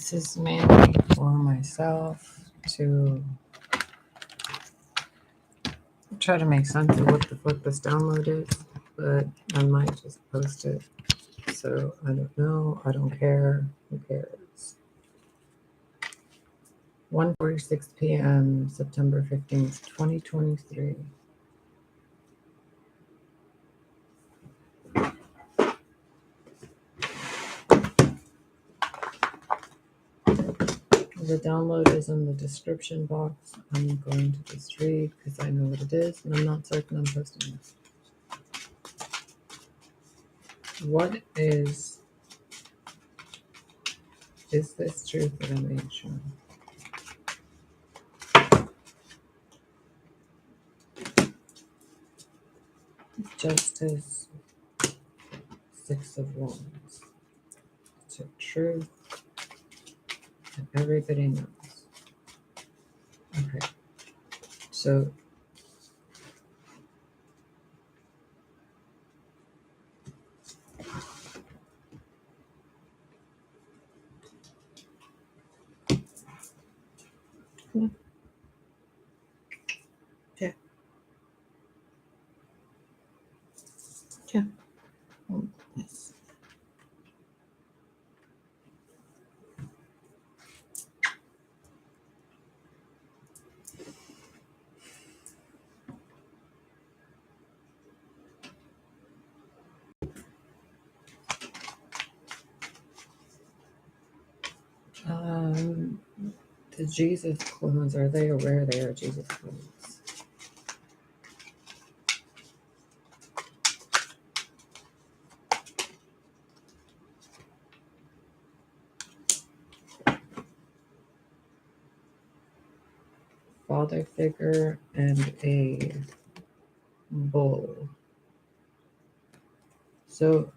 This is mainly for myself to try to make sense of what the fuck this download is, but I might just post it. So I don't know. I don't care. Who cares? 1:46 p.m. September 15th, 2023. The download is in the description box. I'm going to just read because I know what it is, and I'm not certain I'm posting this. What is this truth that I'm being shown? Justice, Six of Wands. It's a truth that everybody knows. Okay, so yeah, yeah. Yes. The Jesus clones, are they aware they are Jesus clones? Father figure and a bull. So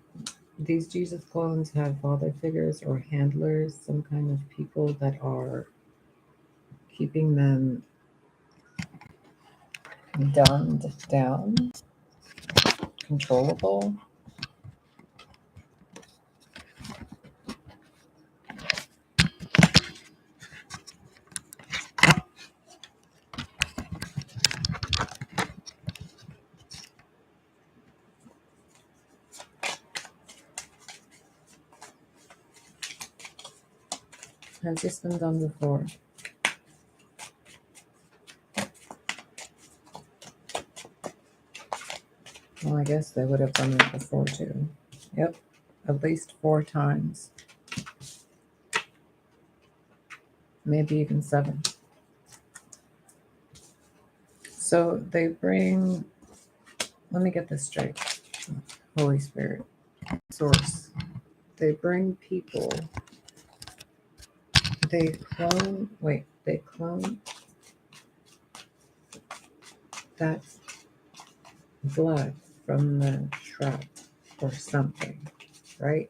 these Jesus clones have father figures or handlers, some kind of people that are keeping them dumbed down, controllable. Has this been done before? Well, I guess they would have done it before too. Yep, at least 4 times. Maybe even 7. So they bring, let me get this straight. Holy Spirit, Source. They bring people, they clone that blood from the trap or something, right?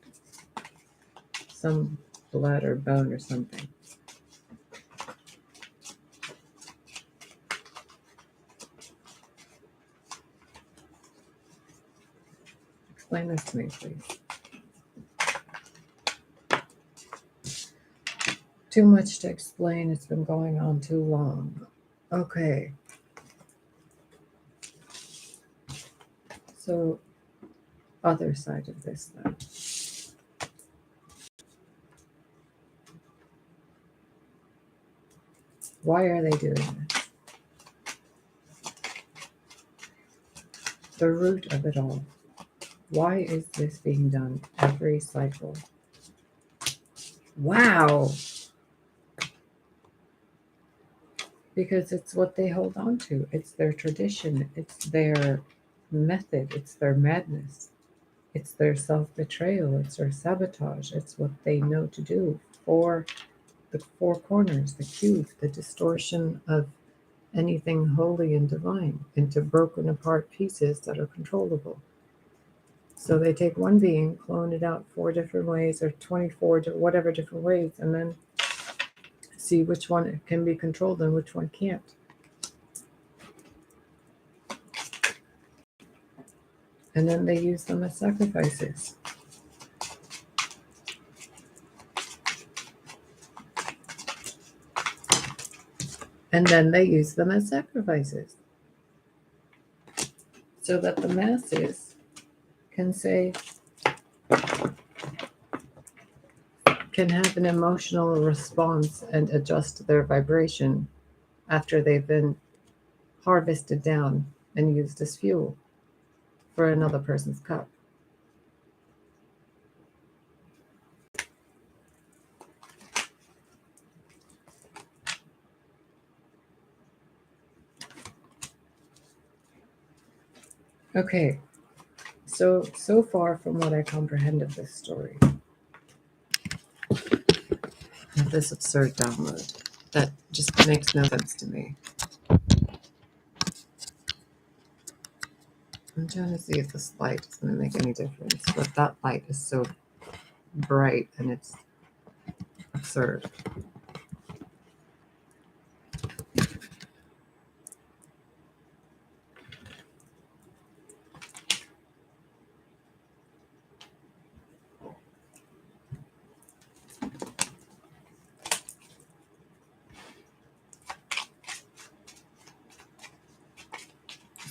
Some blood or bone or something. Explain this to me, please. Too much to explain. It's been going on too long. Okay. So, other side of this then. Why are they doing this? The root of it all. Why is this being done every cycle? Wow. Because it's what they hold on to. It's their tradition. It's their method. It's their madness. It's their self-betrayal. It's their sabotage. It's what they know to do for the 4 corners, the cube, the distortion of anything holy and divine into broken apart pieces that are controllable. So they take one being, clone it out 4 different ways or 24 whatever different ways, and then see which one can be controlled and which one can't. And then they use them as sacrifices. And then they use them as sacrifices so that the masses can say, can have an emotional response and adjust their vibration after they've been harvested down and used as fuel for another person's cup. Okay, so far from what I comprehend of this story, of this absurd download, that just makes no sense to me. I'm trying to see if this light is going to make any difference, but that light is so bright and it's absurd.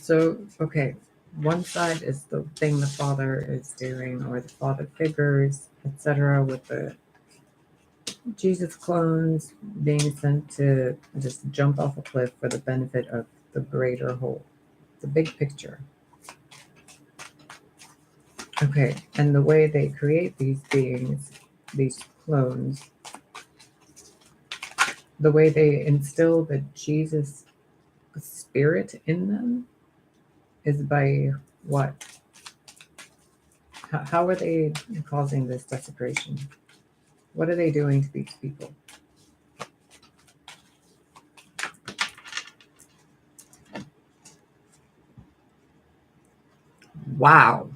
So, okay, one side is the thing the father is doing, or the father figures, etc., with the Jesus clones being sent to just jump off a cliff for the benefit of the greater whole, the big picture. Okay, and the way they create these beings, these clones, the way they instill the Jesus spirit in them is by what? How are they causing this desecration? What are they doing to these people? Wow.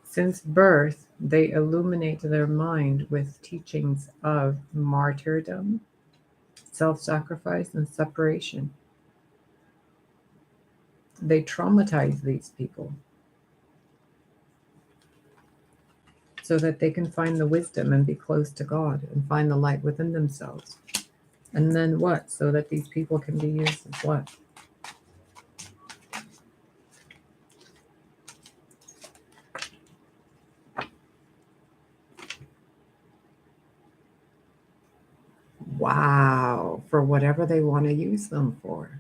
Since birth, they illuminate their mind with teachings of martyrdom, self-sacrifice, and separation. They traumatize these people so that they can find the wisdom and be close to God and find the light within themselves. And then what? So that these people can be used as what? Wow. For whatever they want to use them for.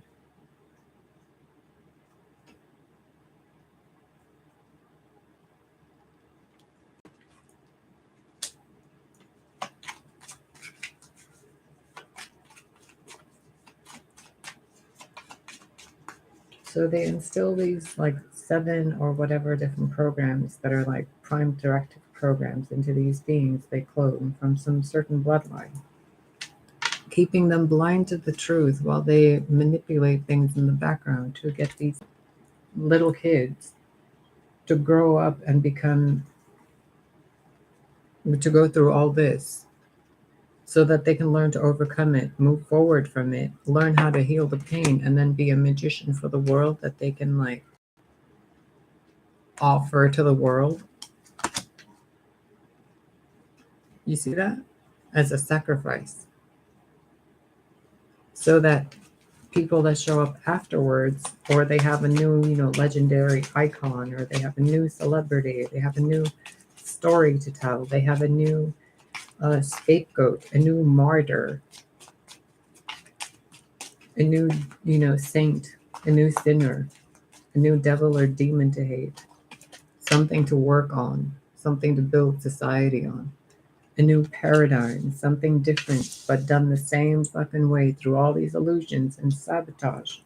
So they instill these like 7 or whatever different programs that are like prime directive programs into these beings they clone from some certain bloodline, keeping them blind to the truth while they manipulate things in the background to get these little kids to grow up and to go through all this so that they can learn to overcome it, move forward from it, learn how to heal the pain, and then be a magician for the world that they can like offer to the world. You see that? As a sacrifice. So that people that show up afterwards, or they have a new, legendary icon, or they have a new celebrity, they have a new story to tell, they have a new scapegoat, a new martyr, a new, saint, a new sinner, a new devil or demon to hate, something to work on, something to build society on, a new paradigm, something different, but done the same fucking way through all these illusions and sabotage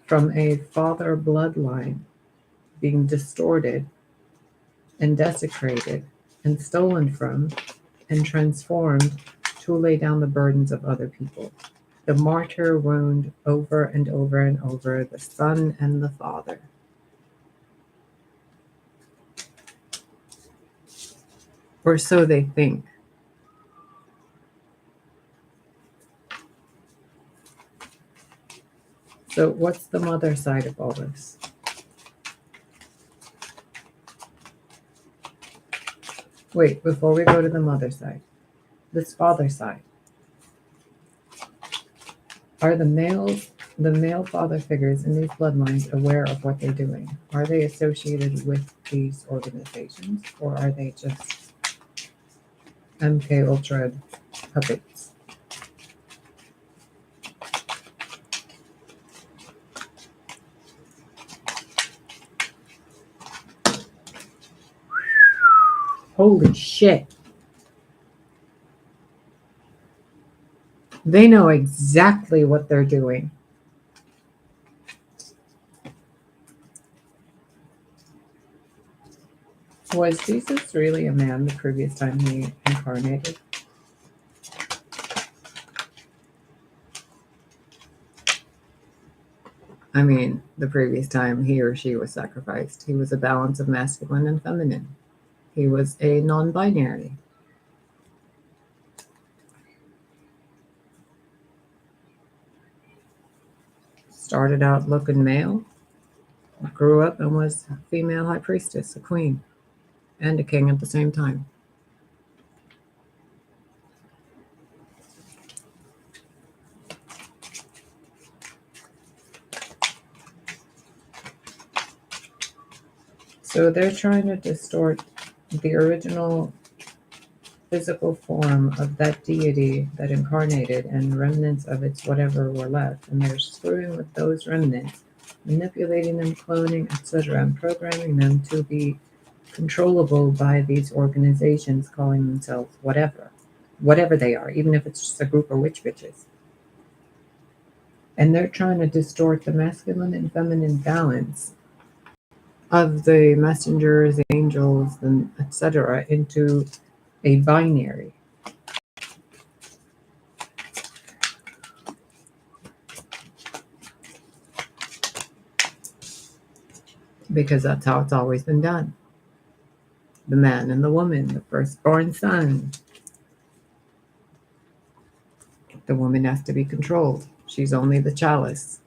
from a father bloodline being distorted and desecrated and stolen from and transformed to lay down the burdens of other people. The martyr wound over and over and over, the son and the father. Or so they think. So what's the mother side of all this? Wait, before we go to the mother side, this father side. Are the male father figures in these bloodlines aware of what they're doing? Are they associated with these organizations, or are they just MK Ultra puppets? Holy shit. They know exactly what they're doing. Was Jesus really a man the previous time he incarnated? I mean, the previous time he or she was sacrificed, he was a balance of masculine and feminine. He was a non-binary. Started out looking male, grew up and was a female high priestess, a queen, and a king at the same time. So they're trying to distort the original physical form of that deity that incarnated and remnants of its whatever were left, and they're screwing with those remnants, manipulating them, cloning, etc., and programming them to be controllable by these organizations calling themselves whatever they are, even if it's just a group of witch bitches. And they're trying to distort the masculine and feminine balance of the messengers, angels, and etc. into a binary. Because that's how it's always been done. The man and the woman, the firstborn son. The woman has to be controlled. She's only the chalice.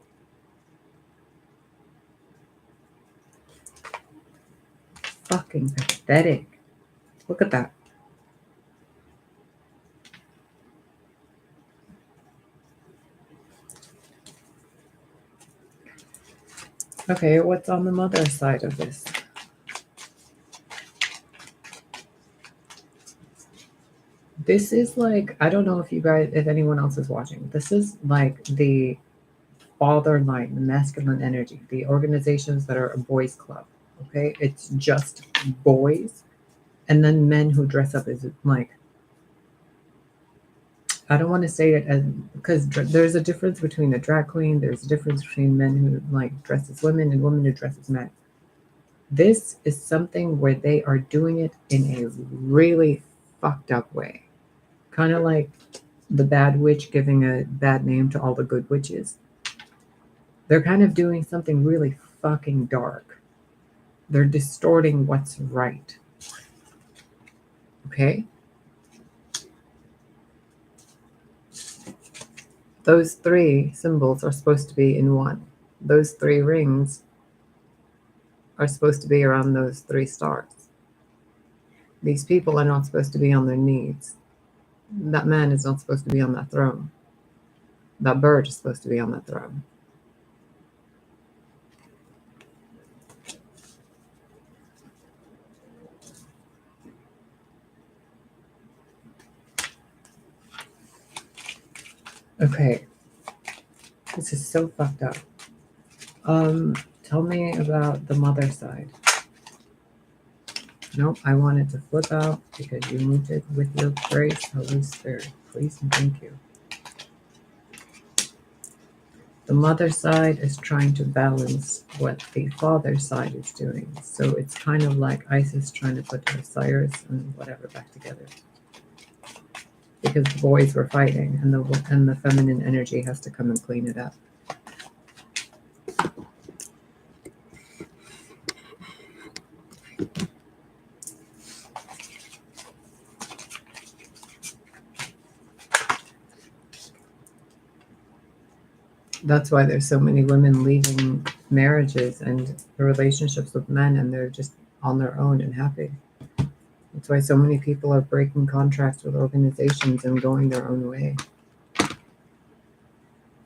Fucking pathetic. Look at that. Okay, what's on the mother side of this? This is like, I don't know if you guys, if anyone else is watching, this is like the father line, the masculine energy, the organizations that are a boys club. Okay, it's just boys, and then men who dress up as like, I don't want to say it as, because there's a difference between a drag queen, there's a difference between men who like dress as women and women who dress as men. This is something where they are doing it in a really fucked up way. Kind of like the bad witch giving a bad name to all the good witches. They're kind of doing something really fucking dark. They're distorting what's right. Okay? Those three symbols are supposed to be in one. Those three rings are supposed to be around those three stars. These people are not supposed to be on their knees. That man is not supposed to be on that throne. That bird is supposed to be on that throne. Okay. This is so fucked up. Tell me about the mother side. Nope, I wanted to flip out because you moved it with your grace, Holy Spirit. Please and thank you. The mother side is trying to balance what the father side is doing. So it's kind of like Isis trying to put Osiris and whatever back together. Because the boys were fighting, and the feminine energy has to come and clean it up. That's why there's so many women leaving marriages and relationships with men, and they're just on their own and happy. That's why so many people are breaking contracts with organizations and going their own way.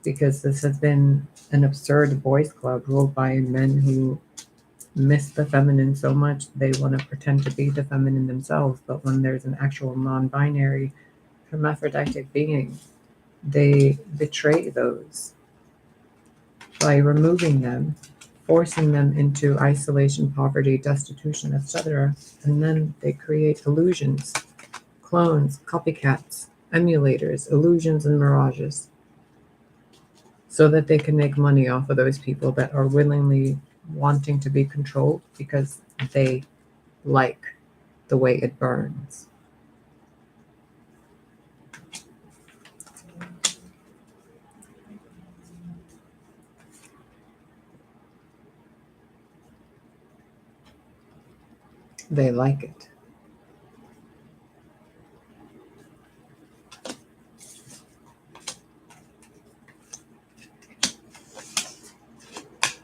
Because this has been an absurd boys' club ruled by men who miss the feminine so much they want to pretend to be the feminine themselves. But when there's an actual non binary hermaphroditic being, they betray those by removing them, forcing them into isolation, poverty, destitution, etc. And then they create illusions, clones, copycats, emulators, illusions, and mirages, so that they can make money off of those people that are willingly wanting to be controlled because they like the way it burns. They like it.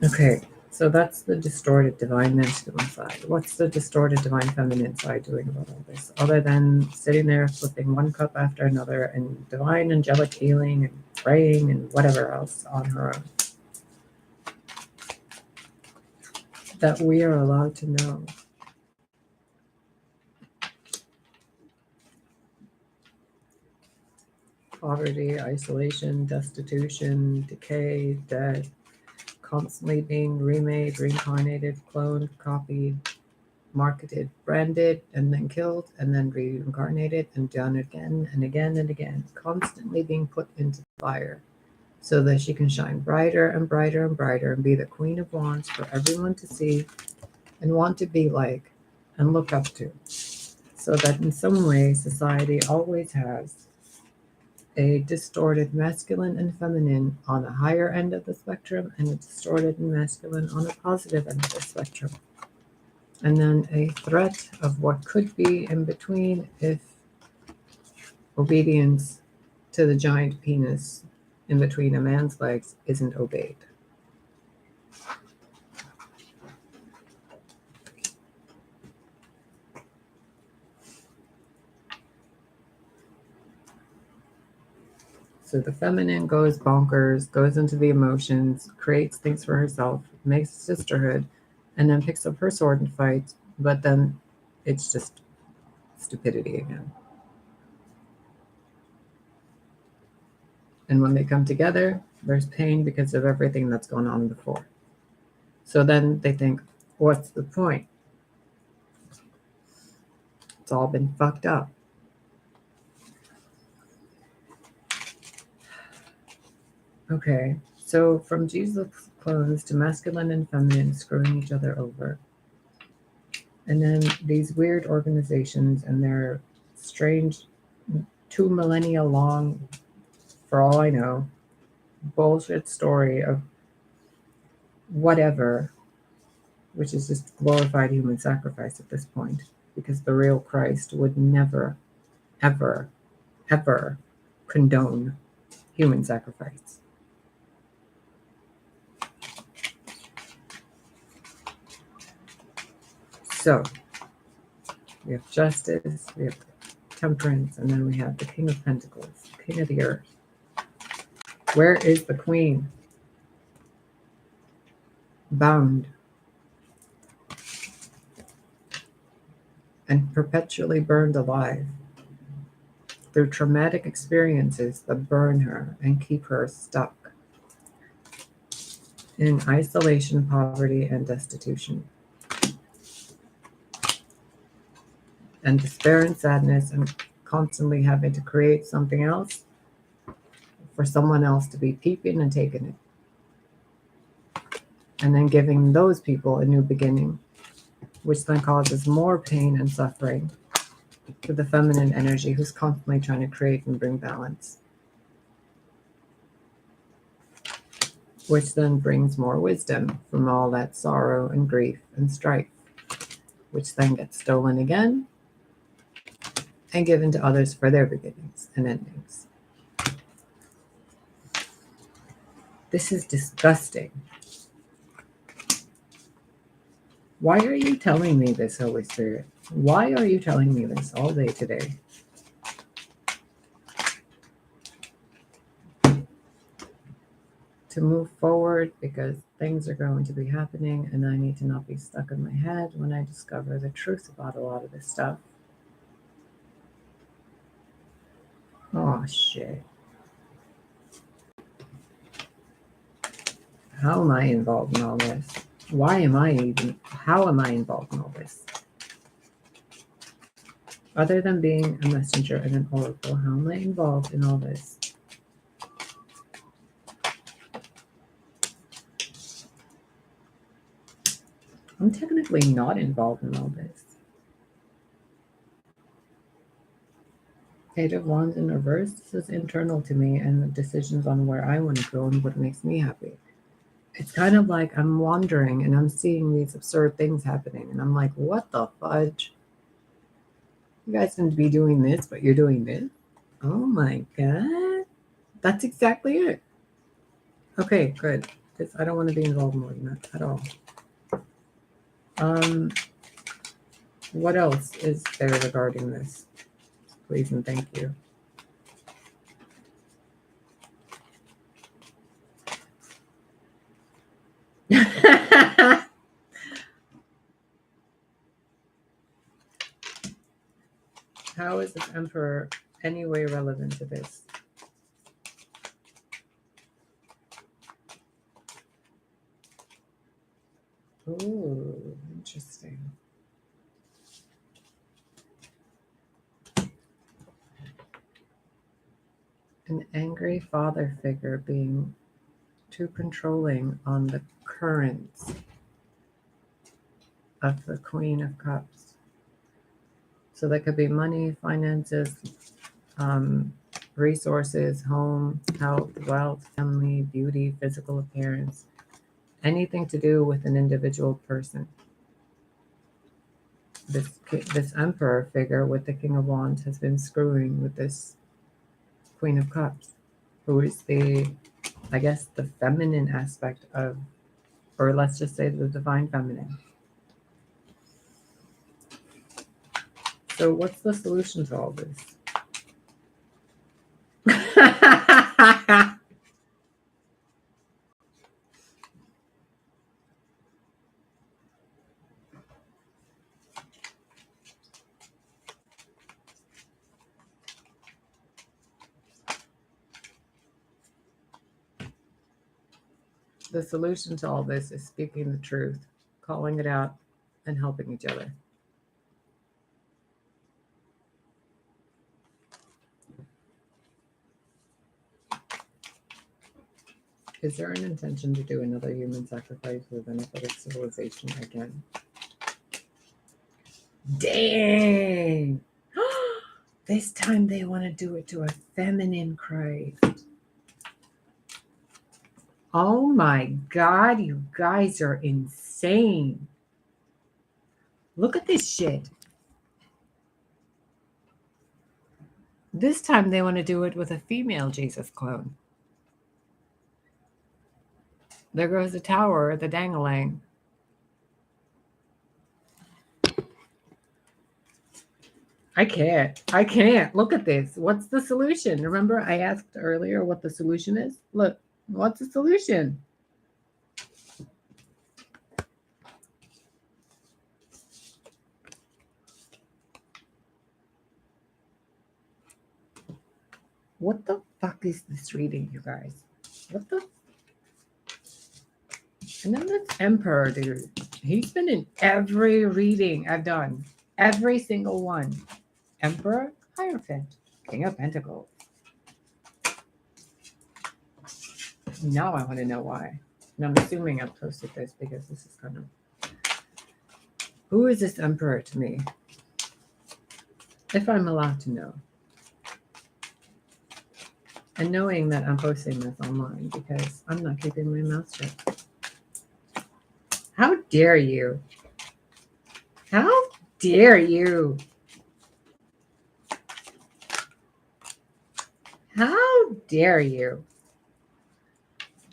Okay, so that's the distorted divine masculine side. What's the distorted divine feminine side doing about all this? Other than sitting there flipping one cup after another and divine angelic healing and praying and whatever else on her own. That we are allowed to know. Poverty, isolation, destitution, decay, death, constantly being remade, reincarnated, cloned, copied, marketed, branded, and then killed, and then reincarnated and done again and again and again, constantly being put into the fire so that she can shine brighter and brighter and brighter and be the queen of wands for everyone to see and want to be like and look up to. So that in some way, society always has a distorted masculine and feminine on the higher end of the spectrum and a distorted and masculine on the positive end of the spectrum. And then a threat of what could be in between if obedience to the giant penis in between a man's legs isn't obeyed. So the feminine goes bonkers, goes into the emotions, creates things for herself, makes a sisterhood, and then picks up her sword and fights, but then it's just stupidity again. And when they come together, there's pain because of everything that's gone on before. So then they think, what's the point? It's all been fucked up. Okay, so from Jesus clones to masculine and feminine screwing each other over. And then these weird organizations and their strange 2 millennia long, for all I know, bullshit story of whatever, which is just glorified human sacrifice at this point, because the real Christ would never, ever, ever condone human sacrifice. So we have justice, we have temperance, and then we have the King of Pentacles, King of the Earth. Where is the Queen? Bound and perpetually burned alive through traumatic experiences that burn her and keep her stuck in isolation, poverty, and destitution, and despair and sadness, and constantly having to create something else for someone else to be peeping and taking it, and then giving those people a new beginning, which then causes more pain and suffering to the feminine energy who's constantly trying to create and bring balance, which then brings more wisdom from all that sorrow and grief and strife, which then gets stolen again and given to others for their beginnings and endings. This is disgusting. Why are you telling me this, Holy Spirit? Why are you telling me this all day today? To move forward because things are going to be happening and I need to not be stuck in my head when I discover the truth about a lot of this stuff. Oh, shit. How am I involved in all this? Why am I even, how am I involved in all this? Other than being a messenger and an oracle, how am I involved in all this? I'm technically not involved in all this. Eight of Wands in reverse, this is internal to me and the decisions on where I want to go and what makes me happy. It's kind of like I'm wandering and I'm seeing these absurd things happening and I'm like, what the fudge? You guys seem to be doing this, but you're doing this? Oh my God. That's exactly it. Okay, good. Because I don't want to be involved more than that at all. What else is there regarding this? Please and thank you. How is this Emperor any way relevant to this? Ooh, interesting. An angry father figure being too controlling on the currents of the Queen of Cups. So that could be money, finances, resources, home, health, wealth, family, beauty, physical appearance, anything to do with an individual person. This Emperor figure with the King of Wands has been screwing with this Queen of Cups, who is I guess, the feminine aspect of, or let's just say the divine feminine. So what's the solution to all this? The solution to all this is speaking the truth, calling it out, and helping each other. Is there an intention to do another human sacrifice with another civilization again? Dang! This time they want to do it to a feminine Christ. Oh my God, you guys are insane. Look at this shit. This time they want to do it with a female Jesus clone. There goes the tower, the dangalang. I can't. Look at this. What's the solution? Remember I asked earlier what the solution is? Look, what's the solution? What the fuck is this reading, you guys? What the? And then this Emperor, dude. He's been in every reading I've done. Every single one. Emperor, Hierophant, King of Pentacles. Now I want to know why. And I'm assuming I posted this because this is kind of... Who is this Emperor to me? If I'm allowed to know. And knowing that I'm posting this online because I'm not keeping my mouth shut. How dare you? How dare you? How dare you?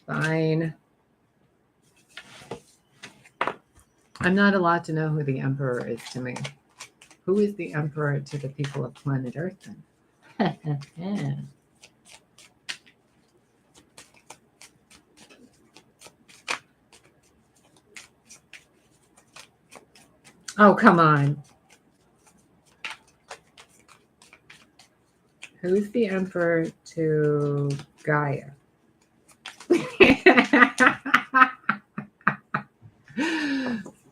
Fine. I'm not allowed to know who the Emperor is to me. Who is the emperor to the people of planet Earth then? Yeah. Oh, come on. Who's the emperor to Gaia?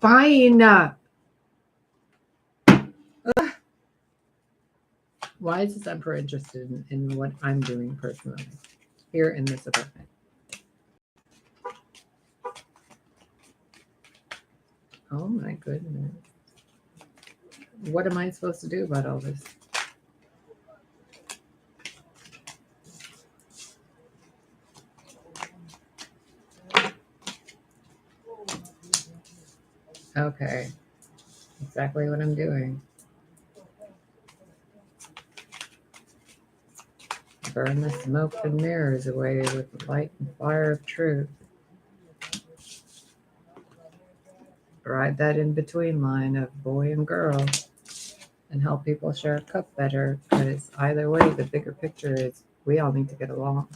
Fine. Why is this emperor interested in what I'm doing personally here in this apartment? Oh my goodness. What am I supposed to do about all this? Okay. Exactly what I'm doing. Burn the smoke and mirrors away with the light and fire of truth. Ride that in between line of boy and girl and help people share a cup better, because either way, the bigger picture is we all need to get along.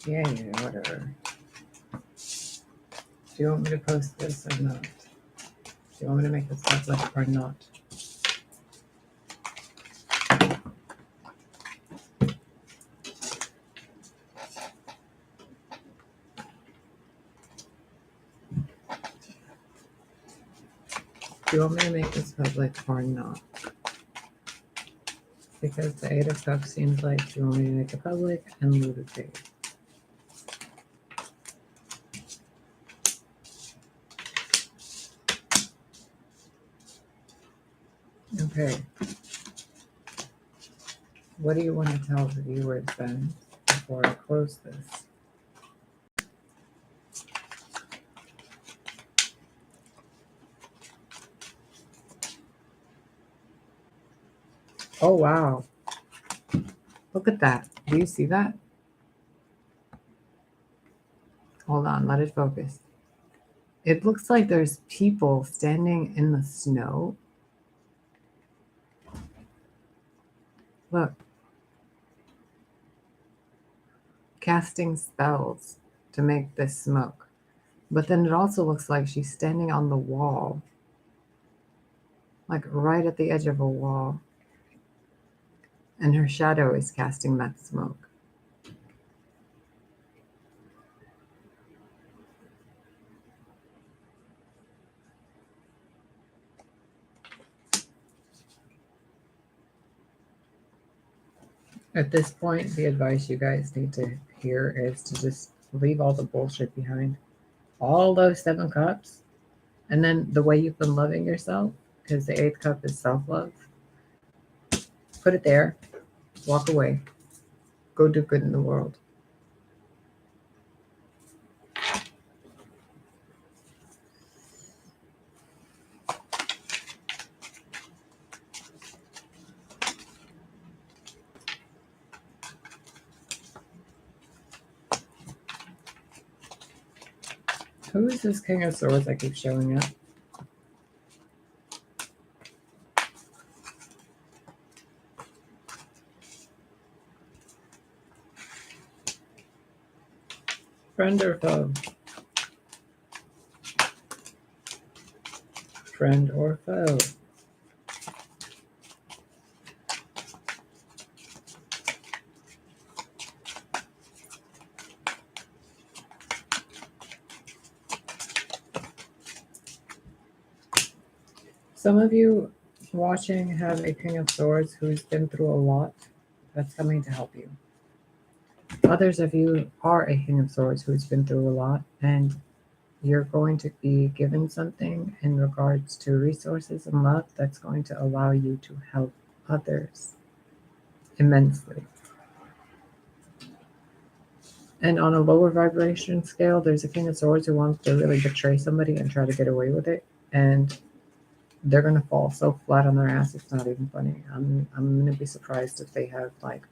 Yeah, whatever. Do you want me to post this or not? Do you want me to make this public or not? Do you want me to make this public or not? Because the Eight of Cups seems like you want me to make it public and leave it there. Okay. What do you want to tell the viewers then before I close this? Oh, wow. Look at that. Do you see that? Hold on, let it focus. It looks like there's people standing in the snow. Look. Casting spells to make this smoke. But then it also looks like she's standing on the wall. Like right at the edge of a wall. And her shadow is casting that smoke. At this point, the advice you guys need to hear is to just leave all the bullshit behind. All those 7 cups. And then the way you've been loving yourself, because the 8th cup is self-love. Put it there. Walk away. Go do good in the world. Who is this King of Swords that keeps showing up? Friend or foe? Friend or foe? Some of you watching have a King of Swords who's been through a lot that's coming to help you. Others of you are a King of Swords who's been through a lot and you're going to be given something in regards to resources and love that's going to allow you to help others immensely. And on a lower vibration scale, there's a King of Swords who wants to really betray somebody and try to get away with it. And they're going to fall so flat on their ass, it's not even funny. I'm going to be surprised if they have like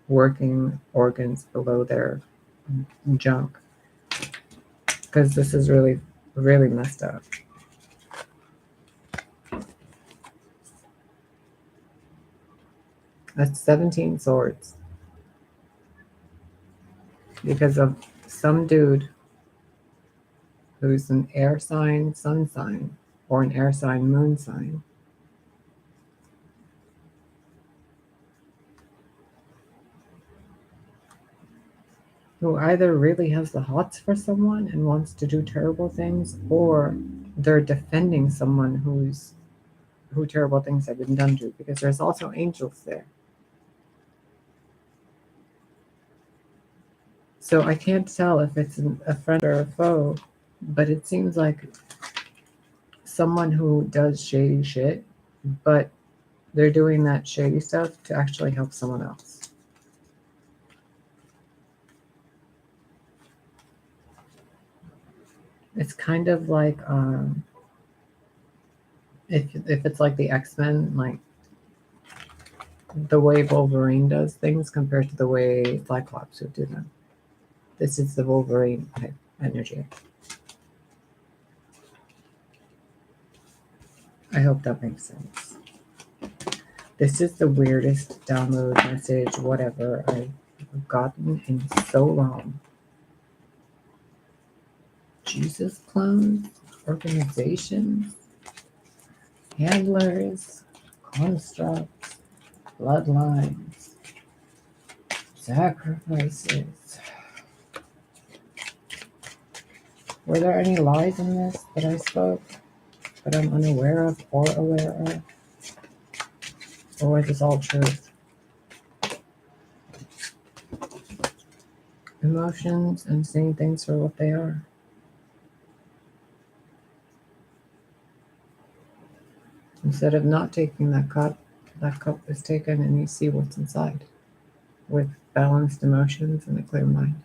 working organs below their junk. Because this is really, really messed up. That's 17 swords. Because of some dude who's an air sign, sun sign, or an air sign, moon sign. Who either really has the hots for someone and wants to do terrible things, or they're defending someone who terrible things have been done to, because there's also angels there. So I can't tell if it's a friend or a foe, but it seems like someone who does shady shit, but they're doing that shady stuff to actually help someone else. It's kind of like if it's like the X-Men, like the way Wolverine does things compared to the way Cyclops would do them. This is the Wolverine type energy. I hope that makes sense. This is the weirdest download message, whatever, I've gotten in so long. Jesus clones, organizations, handlers, constructs, bloodlines, sacrifices. Were there any lies in this that I spoke that I'm unaware of or aware of? Or was this all truth? Emotions and seeing things for what they are. Instead of not taking that cup is taken and you see what's inside with balanced emotions and a clear mind.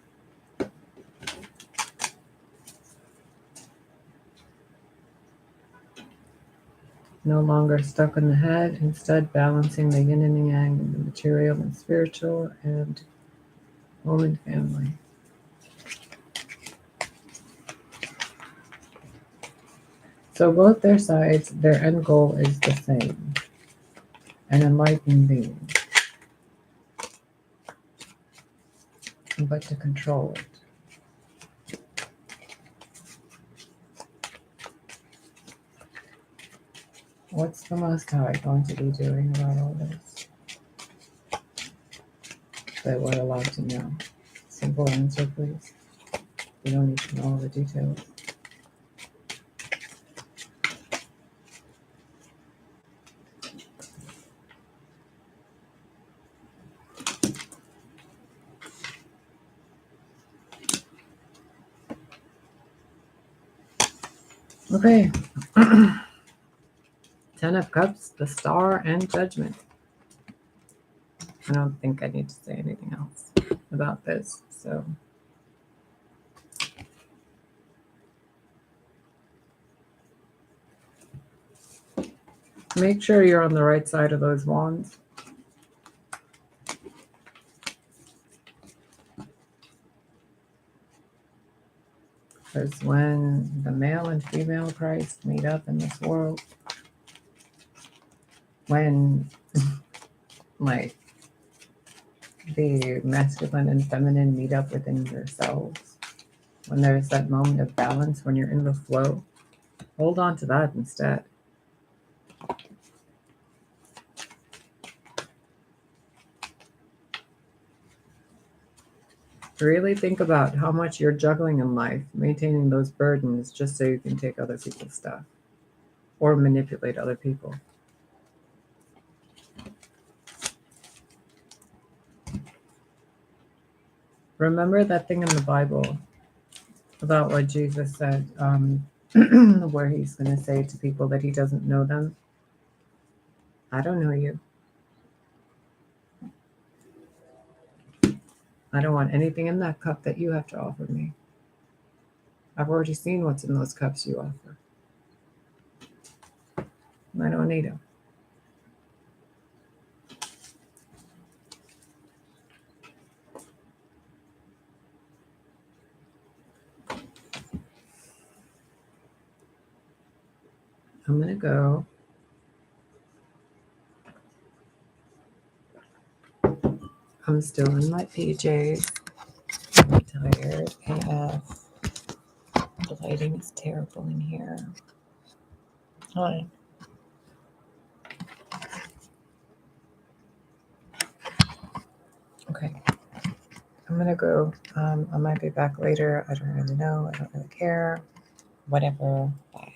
No longer stuck in the head, instead balancing the yin and the yang, the material and spiritual, and home and family. So both their sides, their end goal is the same, an enlightened being, but to control it. What's the Most High going to be doing about all this that we're allowed to know? Simple answer, please. We don't need to know all the details. Okay. 10 of Cups, the Star, and Judgment. I don't think I need to say anything else about this, so. Make sure you're on the right side of those wands. Because when the male and female Christ meet up in this world, when like the masculine and feminine meet up within yourselves, when there's that moment of balance, when you're in the flow, hold on to that instead. Really think about how much you're juggling in life, maintaining those burdens just so you can take other people's stuff or manipulate other people. Remember that thing in the Bible about what Jesus said, where he's going to say to people that he doesn't know them, I don't know you. I don't want anything in that cup that you have to offer me. I've already seen what's in those cups you offer. I don't need them. I'm going to go. I'm still in my PJs. I'm tired AF. The lighting is terrible in here. Hi. Okay. I'm going to go. I might be back later. I don't really know. I don't really care. Whatever. Bye.